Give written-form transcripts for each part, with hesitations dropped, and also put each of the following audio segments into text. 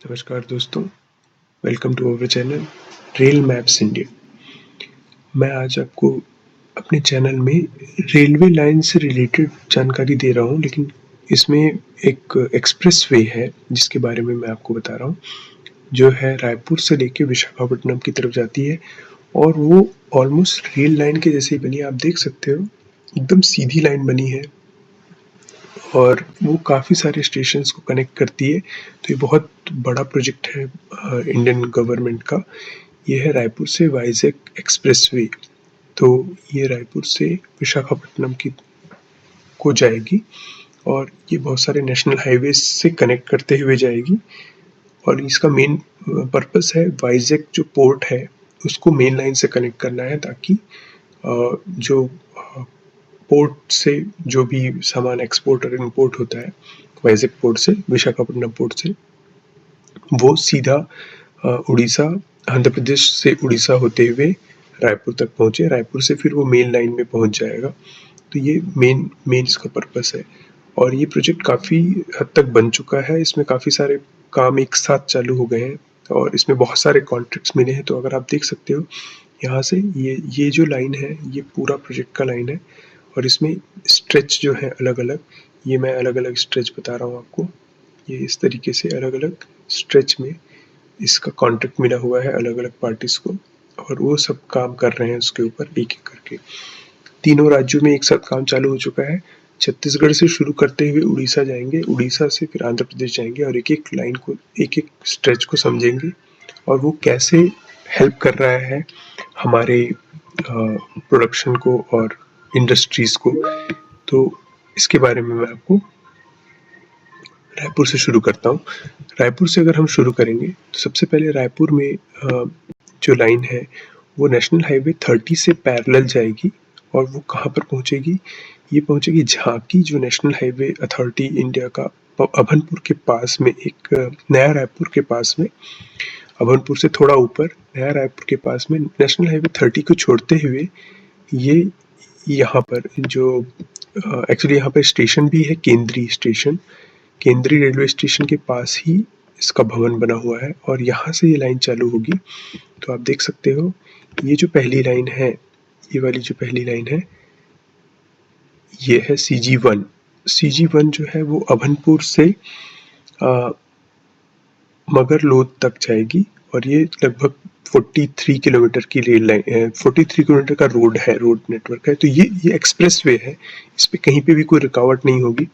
नमस्कार दोस्तों, welcome to our channel rail maps India. मैं आज आपको अपने चैनल में रेलवे लाइन से रिलेटेड जानकारी दे रहा हूँ, लेकिन इसमें एक एक्सप्रेस वे है जिसके बारे में मैं आपको बता रहा हूँ, जो है रायपुर से लेके विशाखापट्टनम की तरफ जाती है और वो ऑलमोस्ट रेल लाइन के जैसे ही बनी है। आप देख सकते हो एकदम सीधी लाइन बनी है और वो काफ़ी सारे स्टेशंस को कनेक्ट करती है। तो ये बहुत बड़ा प्रोजेक्ट है इंडियन गवर्नमेंट का। ये है रायपुर से वाइजैक एक्सप्रेस वे। तो ये रायपुर से विशाखापट्टनम की को जाएगी और ये बहुत सारे नेशनल हाईवे से कनेक्ट करते हुए जाएगी। और इसका मेन पर्पस है वाइजैक जो पोर्ट है उसको मेन लाइन से कनेक्ट करना है, ताकि जो पोर्ट से जो भी सामान एक्सपोर्ट और इंपोर्ट होता है वाइजैक पोर्ट से, विशाखापट्टनम पोर्ट से, वो सीधा उड़ीसा, आंध्र प्रदेश से उड़ीसा होते हुए रायपुर तक पहुँचे। रायपुर से फिर वो मेन लाइन में पहुँच जाएगा। तो ये मेन इसका पर्पस है और ये प्रोजेक्ट काफ़ी हद तक बन चुका है। इसमें काफ़ी सारे काम एक साथ चालू हो गए हैं और इसमें बहुत सारे कॉन्ट्रैक्ट्स मिले हैं। तो अगर आप देख सकते हो यहाँ से ये जो लाइन है ये पूरा प्रोजेक्ट का लाइन है और इसमें स्ट्रेच जो है अलग अलग, ये मैं अलग अलग स्ट्रेच बता रहा हूँ आपको। ये इस तरीके से अलग अलग स्ट्रेच में इसका कॉन्ट्रैक्ट मिला हुआ है अलग अलग पार्टीज को और वो सब काम कर रहे हैं उसके ऊपर एक एक करके। तीनों राज्यों में एक साथ काम चालू हो चुका है। छत्तीसगढ़ से शुरू करते हुए उड़ीसा जाएंगे, उड़ीसा से फिर आंध्र प्रदेश जाएंगे और एक एक लाइन को, एक एक स्ट्रेच को समझेंगे और वो कैसे हेल्प कर रहा है हमारे प्रोडक्शन को और इंडस्ट्रीज को। तो इसके बारे में मैं आपको रायपुर से शुरू करता हूँ। रायपुर से अगर हम शुरू करेंगे तो सबसे पहले रायपुर में जो लाइन है वो नेशनल हाईवे 30 से पैरेलल जाएगी और वो कहाँ पर पहुँचेगी, ये पहुँचेगी झांकी, जो नेशनल हाईवे अथॉरिटी इंडिया का अभनपुर के पास में, एक नया रायपुर के पास में, अभनपुर से थोड़ा ऊपर नया रायपुर के पास में नेशनल हाईवे 30 को छोड़ते हुए ये यहाँ पर जो एक्चुअली यहाँ पर स्टेशन भी है, केंद्रीय स्टेशन, केंद्रीय रेलवे स्टेशन के पास ही इसका भवन बना हुआ है और यहाँ से ये लाइन चालू होगी। तो आप देख सकते हो ये जो पहली लाइन है, ये वाली जो पहली लाइन है ये है CG1। CG1 जो है वो अभनपुर से मगरलोड तक जाएगी और ये लगभग 43 किलोमीटर की रेल लाइन है, 43 किलोमीटर का रोड है, रोड नेटवर्क है। तो ये एक्सप्रेस वे है, इस पर कहीं पे भी कोई रुकावट नहीं होगी।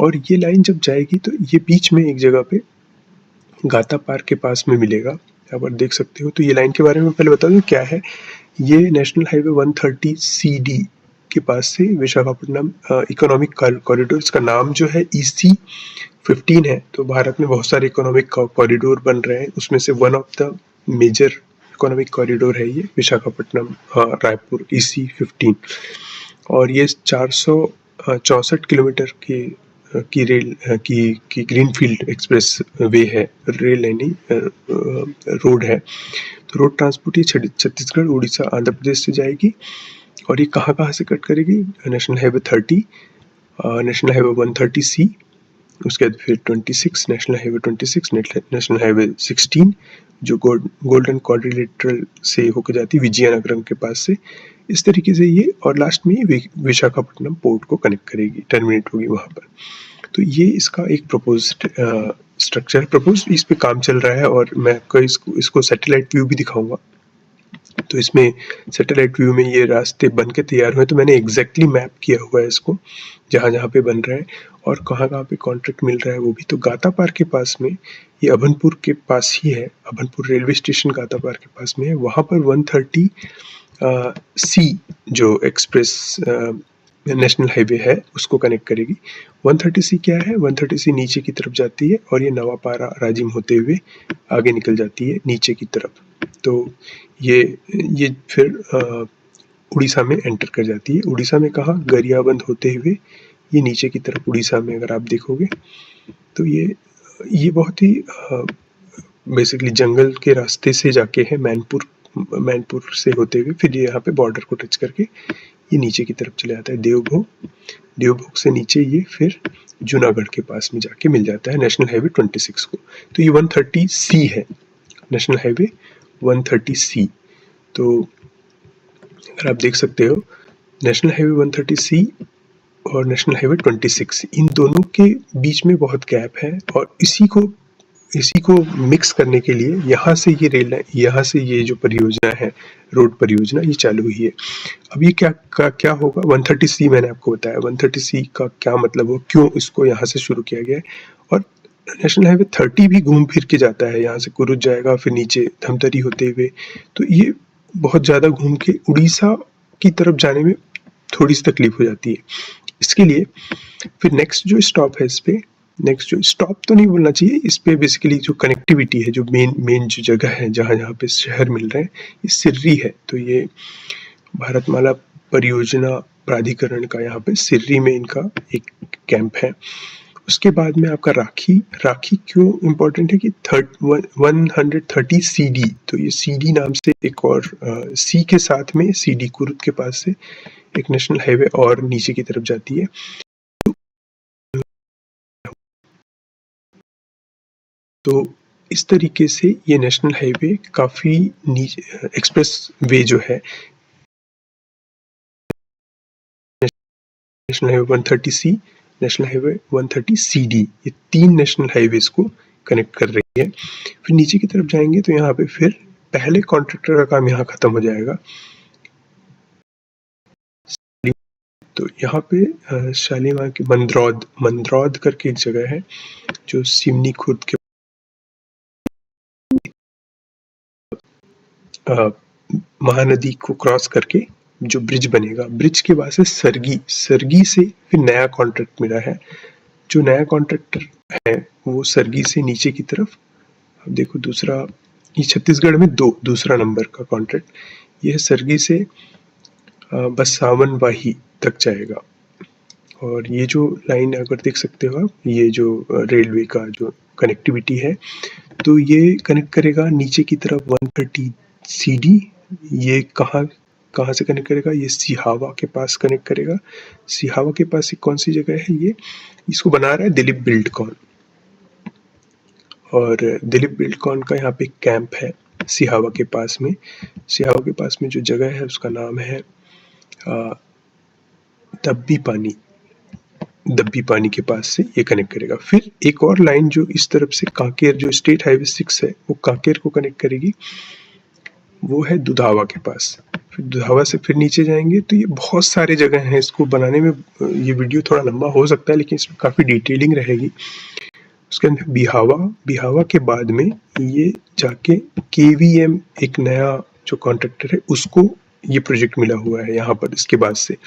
और ये लाइन जब जाएगी तो ये बीच में एक जगह पे गाता पार्क के पास में मिलेगा, यहाँ पर देख सकते हो। तो ये लाइन के बारे में पहले बता दूं क्या है। ये नेशनल हाईवे 130 CD के पास से विशाखापट्टनम इकोनॉमिक कॉरिडोर, इसका नाम जो है EC15 है। तो भारत में बहुत सारे इकोनॉमिक कॉरिडोर बन रहे हैं, उसमें से one of the major economic corridor है ये विशाखापट्टनम रायपुर EC15। और ये 464 किलोमीटर की रेल की ग्रीनफील्ड एक्सप्रेस वे है, रेल लाइन रोड है। तो रोड ट्रांसपोर्ट ये छत्तीसगढ़, उड़ीसा, आंध्र प्रदेश से जाएगी और ये कहाँ कहाँ से कट करेगी, national highway 30, national highway 130C, उसके बाद फिर 26, नेशनल हाईवे 26, नेशनल हाईवे 16 जो गोल्डन क्वाड्रिलेटरल से होकर जाती है विजयनगरम के पास से, इस तरीके से ये, और लास्ट में विशाखापट्टनम पोर्ट को कनेक्ट करेगी, टर्मिनेट होगी वहाँ पर। तो ये इसका एक प्रपोज्ड स्ट्रक्चर, इस पे काम चल रहा है और मैं आपको इसको सैटेलाइट व्यू भी दिखाऊंगा। तो इसमें सैटेलाइट व्यू में ये रास्ते बन के तैयार हुए, तो मैंने एग्जैक्टली मैप किया हुआ है इसको, जहाँ जहाँ पे बन रहे हैं और कहाँ कहाँ पे कॉन्ट्रैक्ट मिल रहा है वो भी। तो गाता पार के पास में, ये अभनपुर के पास ही है, अभनपुर रेलवे स्टेशन गाता पार के पास में है, वहाँ पर 130C जो एक्सप्रेस नेशनल हाईवे है उसको कनेक्ट करेगी। 130C क्या है, 130C नीचे की तरफ जाती है और ये नवापारा राजिम होते हुए आगे निकल जाती है नीचे की तरफ। तो ये फिर उड़ीसा में एंटर कर जाती है। उड़ीसा में कहाँ, गरियाबंद होते हुए ये नीचे की तरफ उड़ीसा में अगर आप देखोगे तो ये बहुत ही बेसिकली जंगल के रास्ते से जाके है, मैनपुर से होते हुए फिर ये यहाँ पे बॉर्डर को टच करके ये नीचे की तरफ चला जाता है देवभोग, देवभोग से नीचे ये फिर जूनागढ़ के पास में जाके मिल जाता है नेशनल हाईवे 26 को। तो ये 130C है, नेशनल हाईवे 130C। तो अगर आप देख सकते हो नेशनल हाईवे 130C और नेशनल हाईवे 26, इन दोनों के बीच में बहुत गैप है, और इसी को मिक्स करने के लिए यहाँ से ये रेल लाइन, यहाँ से ये जो परियोजना है, रोड परियोजना, ये चालू हुई है। अब ये क्या होगा, 130C मैंने आपको बताया, 130C का क्या मतलब हो, क्यों इसको यहाँ से शुरू किया गया है। और नेशनल हाईवे 30 भी घूम फिर के जाता है, यहाँ से कुरुद जाएगा, फिर नीचे धमतरी होते हुए, तो ये बहुत ज़्यादा घूम के उड़ीसा की तरफ जाने में थोड़ी सी तकलीफ हो जाती है। इसके लिए फिर नेक्स्ट जो स्टॉप है, इस पे नेक्स्ट जो स्टॉप तो नहीं बोलना चाहिए, इस पे बेसिकली जो कनेक्टिविटी है, जो मेन जो जगह है जहाँ जहाँ पे शहर मिल रहे हैं, ये सिर्री है। तो ये भारतमाला परियोजना प्राधिकरण का यहाँ पे सिर्री में इनका एक कैंप है। उसके बाद में आपका राखी क्यों इम्पोर्टेंट है कि 130CD, तो ये CD नाम से एक और सी के साथ में CD कुरुद के पास से एक नेशनल हाईवे और नीचे की तरफ जाती है। तो इस तरीके से ये नेशनल हाईवे काफी नीचे, एक्सप्रेस वे जो है national highway 130C, national highway 130CD, ये 3 नेशनल हाईवेज को कनेक्ट कर रही है। फिर नीचे की तरफ जाएंगे तो यहाँ पे फिर पहले कॉन्ट्रैक्टर का काम यहाँ खत्म हो जाएगा। तो यहाँ पे शालीमार की मंदरौद करके एक जगह है जो सिवनी खुर्द के महानदी को क्रॉस करके जो ब्रिज बनेगा, ब्रिज के बाद से सरगी से फिर नया कॉन्ट्रैक्ट मिला है। जो नया कॉन्ट्रैक्टर है वो सरगी से नीचे की तरफ, अब देखो दूसरा, ये छत्तीसगढ़ में दूसरा नंबर का कॉन्ट्रैक्ट, ये है सरगी से बसावन वाही तक जाएगा। और ये जो लाइन अगर देख सकते हो आप, ये जो रेलवे का जो कनेक्टिविटी है, तो ये कनेक्ट करेगा नीचे की तरफ 130CD। ये कहाँ से कनेक्ट करेगा, ये सिहावा के पास कनेक्ट करेगा। सिहावा के पास एक कौन सी जगह है, ये इसको बना रहा है दिलीप बिल्डकॉन, और दिलीप बिल्डकॉन का यहाँ पे कैंप है सिहावा के पास में। सिहावा के पास में जो जगह है उसका नाम है दब्बी पानी के पास से ये कनेक्ट करेगा। फिर एक और लाइन जो इस तरफ से कांकेर, जो स्टेट हाईवे 6 है, वो कांकेर को कनेक्ट करेगी, वो है दुधावा के पास। फिर दुधावा से फिर नीचे जाएंगे तो ये बहुत सारे जगह हैं, इसको बनाने में ये वीडियो थोड़ा लंबा हो सकता है, लेकिन इसमें काफ़ी डिटेलिंग रहेगी। उसके अंदर बिहावा के बाद में ये जाके KVM, एक नया जो कॉन्ट्रैक्टर है, उसको ये प्रोजेक्ट मिला हुआ है यहाँ पर। इसके बाद से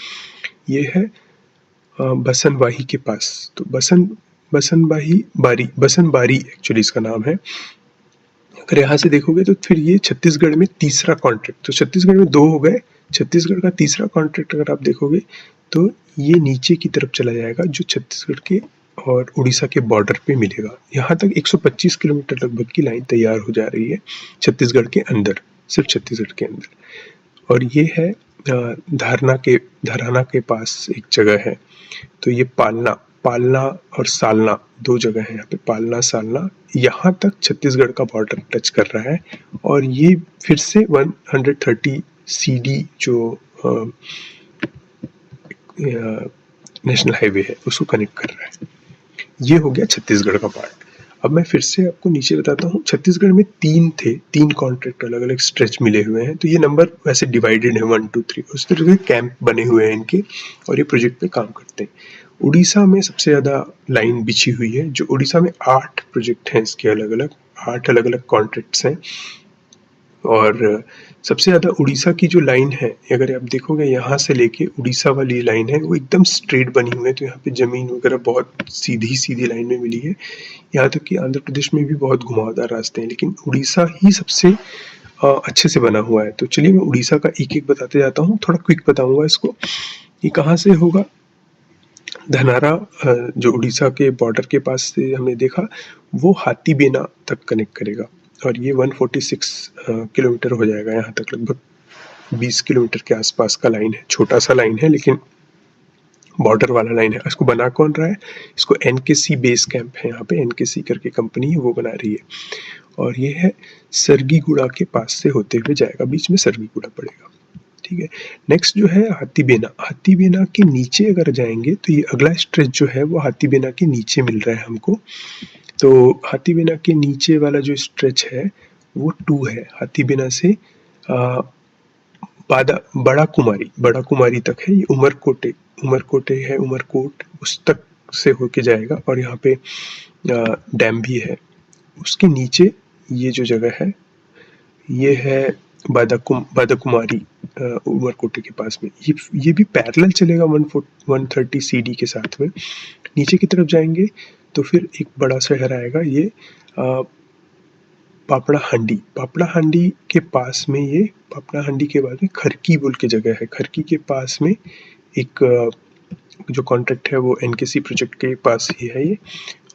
ये है बसनबाही के पास, तो बसनबारी एक्चुअली इसका नाम है। अगर यहाँ से देखोगे तो फिर ये छत्तीसगढ़ में तीसरा कॉन्ट्रैक्ट, तो छत्तीसगढ़ में 2 हो गए, छत्तीसगढ़ का तीसरा कॉन्ट्रैक्ट अगर आप देखोगे तो ये नीचे की तरफ चला जाएगा, जो छत्तीसगढ़ के और उड़ीसा के बॉर्डर पे मिलेगा। यहाँ तक 125 किलोमीटर लगभग की लाइन तैयार हो जा रही है छत्तीसगढ़ के अंदर, सिर्फ छत्तीसगढ़ के अंदर। और ये है धराना के पास एक जगह है, तो ये पालना और सालना 2 जगह है यहाँ पे, पालना सालना, यहाँ तक छत्तीसगढ़ का बॉर्डर टच कर रहा है। और ये फिर से 130CD जो नेशनल हाईवे है उसको कनेक्ट कर रहा है। ये हो गया छत्तीसगढ़ का पार्ट। अब मैं फिर से आपको नीचे बताता हूँ, छत्तीसगढ़ में 3 कॉन्ट्रैक्ट अलग अलग स्ट्रेच मिले हुए हैं, तो ये नंबर वैसे डिवाइडेड है 1 2 3, उस तरह से कैंप बने हुए हैं इनके, और ये प्रोजेक्ट पे काम करते हैं। उड़ीसा में सबसे ज़्यादा लाइन बिछी हुई है, जो उड़ीसा में 8 प्रोजेक्ट हैं इसके, आठ अलग अलग कॉन्ट्रैक्ट्स हैं। और सबसे ज़्यादा उड़ीसा की जो लाइन है, अगर आप देखोगे यहाँ से लेके उड़ीसा वाली लाइन है, वो एकदम स्ट्रेट बनी हुई है, तो यहाँ पे ज़मीन वगैरह बहुत सीधी लाइन में मिली है। यहाँ तक कि आंध्र प्रदेश में भी बहुत घुमावदार रास्ते हैं, लेकिन उड़ीसा ही सबसे अच्छे से बना हुआ है। तो चलिए मैं उड़ीसा का एक बताते जाता हूँ, थोड़ा क्विक बताऊँगा इसको। ये कहाँ से होगा, धनारा जो उड़ीसा के बॉर्डर के पास से हमने देखा, वो हाथीबेना तक कनेक्ट करेगा, और ये 146 किलोमीटर हो जाएगा यहाँ तक लगभग। 20 किलोमीटर के आसपास का लाइन है, छोटा सा लाइन है लेकिन बॉर्डर वाला लाइन है। इसको बना कौन रहा है? इसको एनकेसी बेस कैंप है, यहाँ पे एनकेसी करके कंपनी है वो बना रही है, और ये है सरगीगुड़ा के पास से होते हुए जाएगा, बीच में सरगीगुड़ा पड़ेगा, ठीक है। नेक्स्ट जो है हाथीबेना। हाथीबेना के नीचे अगर जाएंगे तो ये अगला स्ट्रेच जो है वो हाथीबेना के नीचे मिल रहा है हमको। तो हाथीबेना के नीचे वाला जो स्ट्रेच है वो 2 है, हाथीबेना से बड़ा कुमारी तक है, ये उमरकोटे है, उमरकोट उस तक से होके जाएगा, और यहाँ पे डैम भी है। उसके नीचे ये जो जगह है ये है बादाकुमारी, उमरकोटे के पास में। ये भी पैरेलल चलेगा 130 सीडी के साथ में। नीचे की तरफ जाएंगे तो फिर एक बड़ा शहर आएगा, ये पापड़ा हांडी के पास में, ये पापड़ा हांडी के बाद में खरकी बोल के जगह है। खरकी के पास में एक जो कॉन्ट्रैक्ट है वो एनकेसी प्रोजेक्ट के पास ही है ये,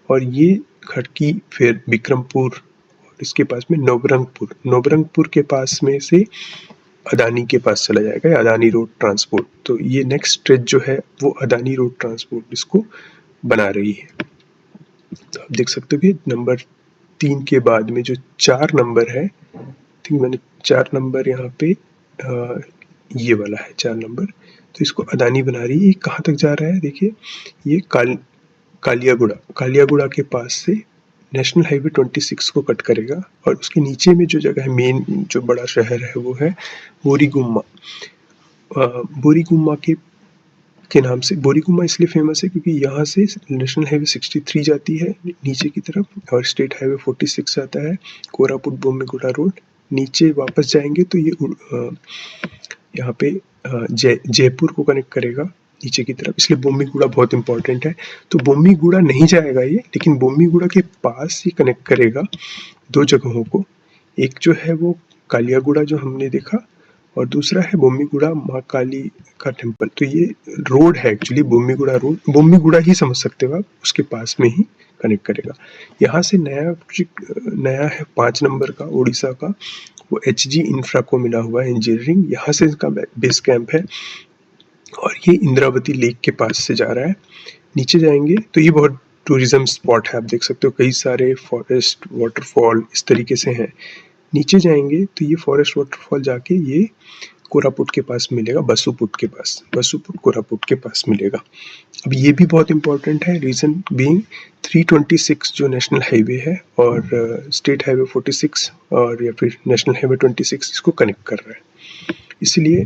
और ये खरकी फिर बिक्रमपुर, और इसके पास में नवरंगपुर के पास में से अदानी के पास चला जाएगा, अदानी रोड ट्रांसपोर्ट। तो ये नेक्स्ट स्ट्रेच जो है वो अदानी रोड ट्रांसपोर्ट इसको बना रही है। तो आप देख सकते हो कि नंबर 3 के बाद में जो 4 नंबर है, थिंक मैंने 4 नंबर यहाँ पे ये वाला है 4 नंबर, तो इसको अदानी बना रही है। ये कहाँ तक जा रहा है देखिए, ये कालियागुड़ा के पास से नेशनल हाईवे 26 को कट करेगा, और उसके नीचे में जो जगह है, मेन जो बड़ा शहर है वो है बोरीगुम्मा। बोरीगुम्मा के नाम से बोरीगुम्मा इसलिए फेमस है क्योंकि यहाँ से नेशनल हाईवे 63 जाती है नीचे की तरफ, और स्टेट हाईवे 46 आता है, कोरापुट बोम्मीगुड़ा रोड। नीचे वापस जाएंगे तो ये यहाँ पे जयपुर को कनेक्ट करेगा नीचे की तरफ, इसलिए बोम्मीगुड़ा बहुत इंपॉर्टेंट है। तो बोम्मीगुड़ा नहीं जाएगा ये, लेकिन बोम्मीगुड़ा के पास ही कनेक्ट करेगा 2 जगहों को। एक जो है वो कालियागुड़ा जो हमने देखा, और दूसरा है बोम्मीगुड़ा माँ काली का टेम्पल। तो ये रोड है एक्चुअली बोम्मीगुड़ा रोड, बोम्मीगुड़ा ही समझ सकते हो आप, उसके पास में ही कनेक्ट करेगा। यहाँ से नया है 5 नंबर का उड़ीसा का, वो HG इंफ्रा को मिला हुआ है इंजीनियरिंग, यहाँ से इसका बेस कैंप है, और ये इंद्रावती लेक के पास से जा रहा है। नीचे जाएंगे तो ये बहुत टूरिज्म स्पॉट है, आप देख सकते हो कई सारे फॉरेस्ट वाटरफॉल इस तरीके से हैं। नीचे जाएंगे तो ये फॉरेस्ट वाटरफॉल जाके ये कोरापुट के पास मिलेगा, बसुपुट कोरापुट के पास मिलेगा। अब ये भी बहुत इंपॉर्टेंट है, रीजन बीइंग 326 जो नेशनल हाईवे है और स्टेट हाईवे 46 और या फिर नेशनल हाईवे 26 इसको कनेक्ट कर रहा है, इसलिए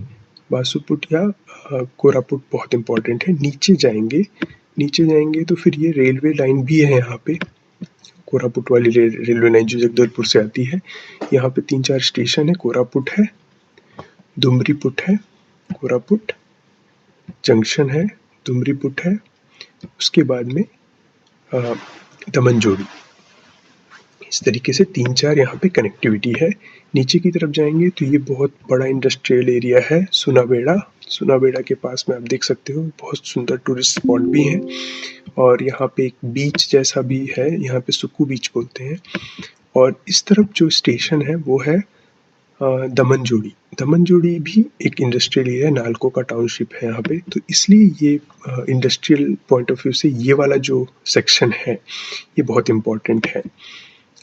बासुपुट या कोरापुट बहुत इंपॉर्टेंट है। नीचे जाएंगे तो फिर ये रेलवे लाइन भी है यहाँ पे, कोरापुट वाली रेलवे लाइन जो जगदलपुर से आती है। यहाँ पे 3-4 स्टेशन है, कोरापुट है, दुमरीपुट है, कोरापुट जंक्शन है, दुमरीपुट है, उसके बाद में दमनजोड़ी। इस तरीके से 3-4 यहाँ पे कनेक्टिविटी है। नीचे की तरफ जाएंगे तो ये बहुत बड़ा इंडस्ट्रियल एरिया है, सुनाबेड़ा के पास में आप देख सकते हो, बहुत सुंदर टूरिस्ट स्पॉट भी है, और यहाँ पे एक बीच जैसा भी है, यहाँ पे सुक्कू बीच बोलते हैं। और इस तरफ जो स्टेशन है वो है दमनजोड़ी भी एक इंडस्ट्रियल एरिया, नालको का टाउनशिप है यहाँ पे, तो इसलिए ये इंडस्ट्रियल पॉइंट ऑफ व्यू से ये वाला जो सेक्शन है ये बहुत इम्पोर्टेंट है।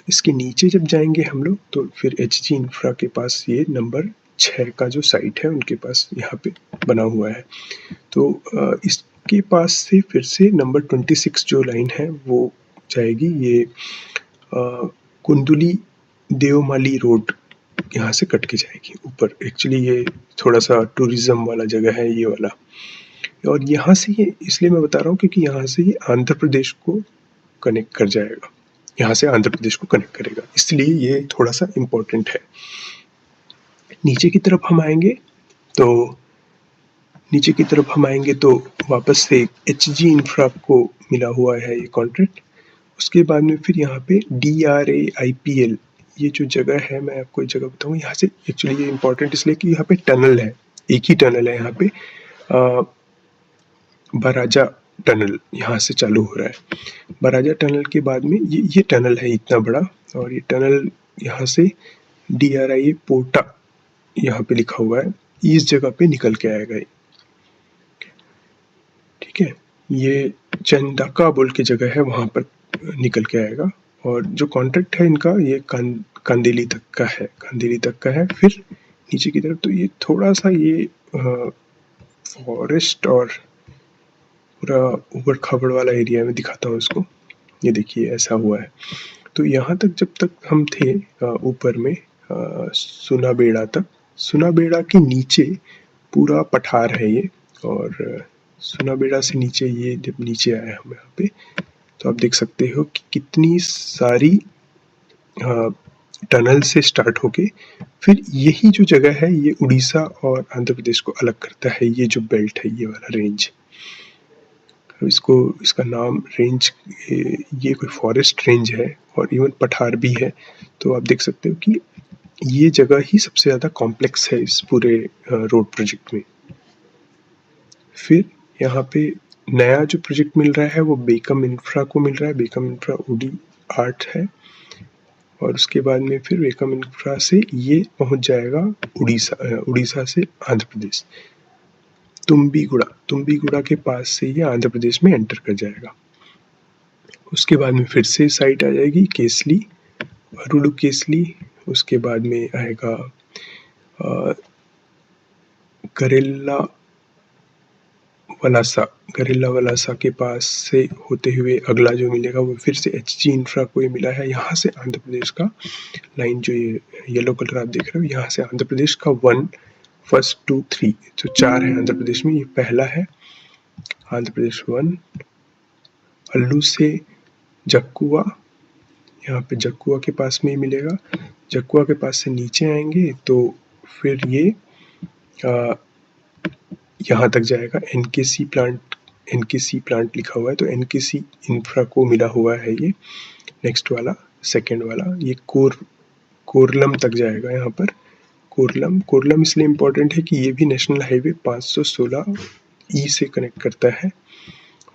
इसके नीचे जब जाएंगे हम लोग तो फिर HG इंफ्रा के पास ये नंबर 6 का जो साइट है उनके पास यहाँ पे बना हुआ है। तो इसके पास से फिर से नंबर 26 जो लाइन है वो जाएगी, ये कुंडली देवमाली रोड यहाँ से कट के जाएगी ऊपर। एक्चुअली ये थोड़ा सा टूरिज्म वाला जगह है ये वाला, और यहाँ से ये इसलिए मैं बता रहा हूँ क्योंकि यहाँ से ये आंध्र प्रदेश को कनेक्ट कर जाएगा, यहाँ से आंध्र प्रदेश को कनेक्ट करेगा, इसलिए ये थोड़ा सा इम्पोर्टेंट है। नीचे की तरफ हम आएंगे तो वापस से HG इंफ्रा को मिला हुआ है ये कॉन्ट्रैक्ट। उसके बाद में फिर यहाँ पे DRAIPL ये जो जगह है, मैं आपको एक जगह बताऊँ, यहाँ से एक्चुअली ये इम्पोर्टेंट इसलिए कि यहाँ पे टनल है, एक ही टनल है यहाँ पे, बराजा टनल यहाँ से चालू हो रहा है। बराजा टनल के बाद में ये टनल है इतना बड़ा, और ये टनल यहाँ से DRIA पोर्टा यहाँ पे लिखा हुआ है, इस जगह पे निकल के आएगा ये, ठीक है। ये चंदाका बोल के जगह है, वहाँ पर निकल के आएगा। और जो कॉन्ट्रैक्ट है इनका ये कांदेली तक का है, कांदेली तक का है। फिर नीचे की तरफ तो ये थोड़ा सा ये फॉरेस्ट और पूरा ऊबड़ खाबड़ वाला एरिया में दिखाता हूँ इसको। ये देखिए ऐसा हुआ है। तो यहाँ तक जब तक हम थे ऊपर में सुनाबेड़ा तक, सुनाबेड़ा के नीचे पूरा पठार है ये। और सुनाबेड़ा से नीचे ये जब नीचे आए हम यहाँ पे, तो आप देख सकते हो कि कितनी सारी टनल से स्टार्ट होके फिर यही जो जगह है ये उड़ीसा और आंध्र प्रदेश को अलग करता है। ये जो बेल्ट है, ये वाला रेंज, इसको इसका नाम रेंज, ये कोई फॉरेस्ट रेंज है और इवन पठार भी है। तो आप देख सकते हो कि ये जगह ही सबसे ज़्यादा कॉम्प्लेक्स है इस पूरे रोड प्रोजेक्ट में। फिर यहाँ पे नया जो प्रोजेक्ट मिल रहा है वो बेकम इंफ्रा को मिल रहा है। बेकम इंफ्रा उडी 8 है और उसके बाद में फिर बेकम इंफ्रा से ये पहुँच जाएगा उड़ीसा, उड़ीसा से आंध्र प्रदेश, तुम्बीगुड़ा के पास से ये आंध्र प्रदेश में एंटर कर जाएगा। उसके बाद में फिर से साइट आ जाएगी केसली, अरुडु केसली। उसके बाद में आएगा करेला वलासा के पास से होते हुए अगला जो मिलेगा वो फिर से HG इंफ्रा को ये मिला है। यहाँ से आंध्र प्रदेश का लाइन, जो ये येलो कलर आप देख रहे हो, यहाँ से आंध्र प्रदेश का 1, फर्स्ट 2, 3, तो 4 है आंध्र प्रदेश में। ये पहला है आंध्र प्रदेश 1। अल्लू से जक्कुआ, यहाँ पे जक्कुआ के पास में ही मिलेगा। जक्कुआ के पास से नीचे आएंगे तो फिर ये यहाँ तक जाएगा। NKC प्लांट लिखा हुआ है, तो NKC इंफ्रा को मिला हुआ है ये नेक्स्ट वाला, सेकेंड वाला। ये कोरलम तक जाएगा। यहाँ पर कोरलम इसलिए इम्पोर्टेंट है कि ये भी नेशनल हाईवे 516E से कनेक्ट करता है।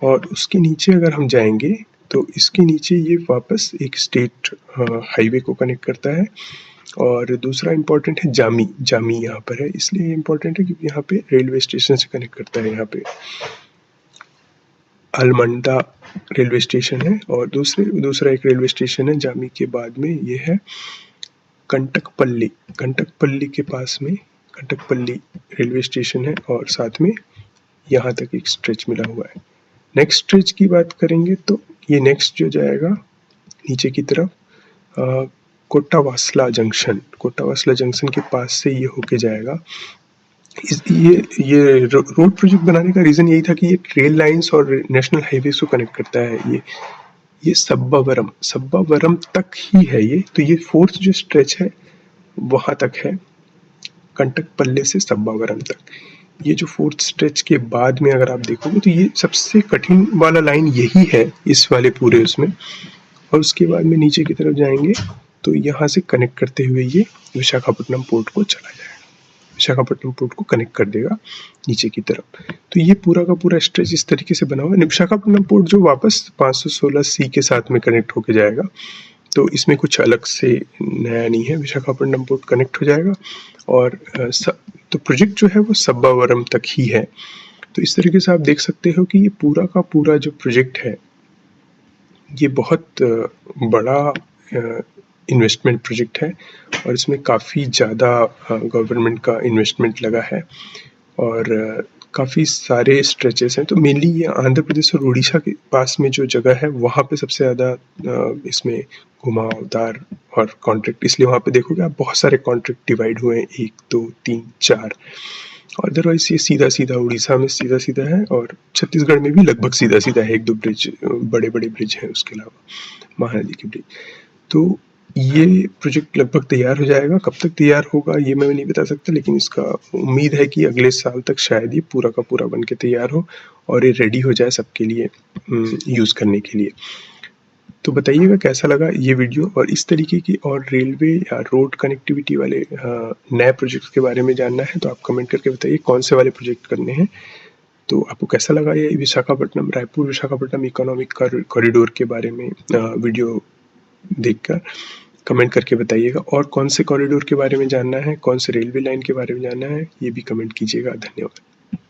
और उसके नीचे अगर हम जाएंगे तो इसके नीचे ये वापस एक स्टेट हाईवे को कनेक्ट करता है। और दूसरा इम्पोर्टेंट है जामी यहाँ पर है, इसलिए इम्पोर्टेंट है क्योंकि यहाँ पे रेलवे स्टेशन से कनेक्ट करता है। यहाँ पे अलमंडा रेलवे स्टेशन है और दूसरा एक रेलवे स्टेशन है जामी के बाद में, ये है कंटकपल्ली के पास में कंटकपल्ली रेलवे स्टेशन है और साथ में यहाँ तक एक स्ट्रेच मिला हुआ है। नेक्स्ट स्ट्रेच की बात करेंगे तो ये नेक्स्ट जो जाएगा नीचे की तरफ कोटावासला जंक्शन के पास से ये होके जाएगा। ये रोड प्रोजेक्ट बनाने का रीज़न यही था कि ये रेल लाइंस और नेशनल हाईवे को कनेक्ट करता है। ये सब्बावरम तक ही है ये। तो ये फोर्थ जो स्ट्रेच है वहाँ तक है, कंटकपल्ले से सब्बावरम तक। ये जो फोर्थ स्ट्रेच के बाद में अगर आप देखोगे तो ये सबसे कठिन वाला लाइन यही है इस वाले पूरे उसमें। और उसके बाद में नीचे की तरफ जाएंगे तो यहाँ से कनेक्ट करते हुए ये विशाखापट्टनम पोर्ट को चला जाएगा, विशाखापट्टनम पोर्ट को कनेक्ट कर देगा नीचे की तरफ। तो ये पूरा का पूरा स्ट्रेच इस तरीके से बना हुआ है। विशाखापट्टनम पोर्ट जो वापस 516C के साथ में कनेक्ट होके जाएगा, तो इसमें कुछ अलग से नया नहीं है। विशाखापट्टनम पोर्ट कनेक्ट हो जाएगा और तो प्रोजेक्ट जो है वो सब्बावरम तक ही है। तो इस तरीके से आप देख सकते हो कि ये पूरा का पूरा जो प्रोजेक्ट है ये बहुत बड़ा इन्वेस्टमेंट प्रोजेक्ट है और इसमें काफ़ी ज़्यादा गवर्नमेंट का इन्वेस्टमेंट लगा है और काफ़ी सारे स्ट्रेचेस हैं। तो मेनली ये आंध्र प्रदेश और उड़ीसा के पास में जो जगह है वहाँ पे सबसे ज़्यादा इसमें घुमावदार और कॉन्ट्रैक्ट, इसलिए वहाँ पे देखोगे आप बहुत सारे कॉन्ट्रैक्ट डिवाइड हुए हैं, 1, 2, 3, 4। अदरवाइज ये सीधा उड़ीसा में सीधा है और छत्तीसगढ़ में भी लगभग सीधा है। 1-2 ब्रिज, बड़े ब्रिज हैं उसके अलावा, महानदी के ब्रिज। तो ये प्रोजेक्ट लगभग तैयार हो जाएगा। कब तक तैयार होगा ये मैं नहीं बता सकता, लेकिन इसका उम्मीद है कि अगले साल तक शायद ये पूरा का पूरा बन के तैयार हो और ये रेडी हो जाए सबके लिए यूज़ करने के लिए। तो बताइएगा कैसा लगा ये वीडियो, और इस तरीके की और रेलवे या रोड कनेक्टिविटी वाले नए प्रोजेक्ट्स के बारे में जानना है तो आप कमेंट करके बताइए कौन से वाले प्रोजेक्ट करने हैं। तो आपको कैसा लगा ये विशाखापट्टनम, रायपुर विशाखापट्टनम इकोनॉमिक कॉरिडोर के बारे में वीडियो देखकर। कमेंट करके बताइएगा। और कौन से कॉरिडोर के बारे में जानना है, कौन से रेलवे लाइन के बारे में जानना है, ये भी कमेंट कीजिएगा। धन्यवाद।